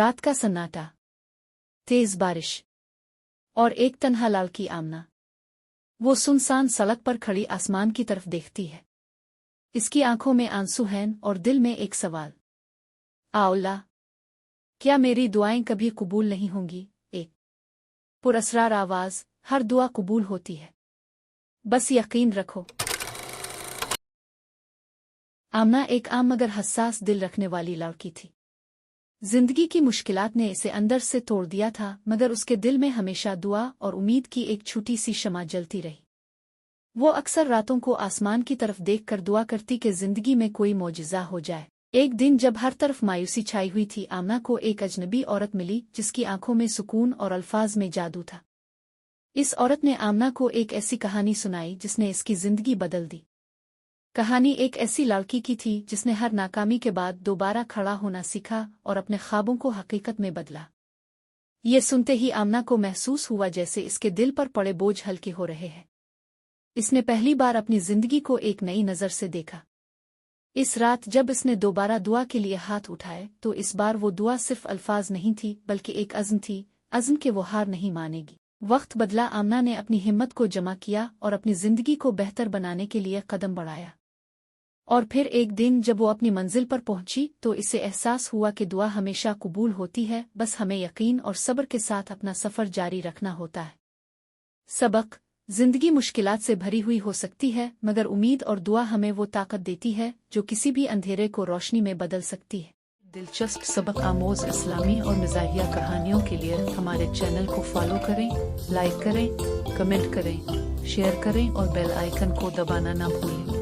रात का सन्नाटा, तेज बारिश और एक तन्हा लड़की आमना। वो सुनसान सड़क पर खड़ी आसमान की तरफ देखती है। इसकी आंखों में आंसू हैं और दिल में एक सवाल, अल्लाह, क्या मेरी दुआएं कभी कबूल नहीं होंगी? एक पुरअसरार आवाज, हर दुआ कबूल होती है, बस यकीन रखो। आमना एक आम मगर हसास दिल रखने वाली लड़की थी। जिंदगी की मुश्किलात ने इसे अंदर से तोड़ दिया था, मगर उसके दिल में हमेशा दुआ और उम्मीद की एक छोटी सी शमा जलती रही। वो अक्सर रातों को आसमान की तरफ देखकर दुआ करती कि जिंदगी में कोई मौजिज़ा हो जाए। एक दिन जब हर तरफ मायूसी छाई हुई थी, आमना को एक अजनबी औरत मिली जिसकी आंखों में सुकून और अल्फाज में जादू था। इस औरत ने आमना को एक ऐसी कहानी सुनाई जिसने इसकी जिंदगी बदल दी। कहानी एक ऐसी लड़की की थी जिसने हर नाकामी के बाद दोबारा खड़ा होना सीखा और अपने ख्वाबों को हकीकत में बदला। ये सुनते ही आमना को महसूस हुआ जैसे इसके दिल पर पड़े बोझ हल्के हो रहे हैं। इसने पहली बार अपनी जिंदगी को एक नई नज़र से देखा। इस रात जब इसने दोबारा दुआ के लिए हाथ उठाए तो इस बार वो दुआ सिर्फ अल्फाज नहीं थी बल्कि एक अज़्म थी, अज़्म के वो हार नहीं मानेगी। वक्त बदला, आमना ने अपनी हिम्मत को जमा किया और अपनी जिंदगी को बेहतर बनाने के लिए कदम बढ़ाया। और फिर एक दिन जब वो अपनी मंजिल पर पहुंची तो इसे एहसास हुआ कि दुआ हमेशा कबूल होती है, बस हमें यकीन और सब्र के साथ अपना सफ़र जारी रखना होता है। सबक: जिंदगी मुश्किलात से भरी हुई हो सकती है, मगर उम्मीद और दुआ हमें वो ताकत देती है जो किसी भी अंधेरे को रोशनी में बदल सकती है। दिलचस्प सबक आमोज इस्लामी और मिज़ाहिया कहानियों के लिए हमारे चैनल को फॉलो करें, लाइक करें, कमेंट करें, शेयर करें और बेल आइकन को दबाना ना भूलें।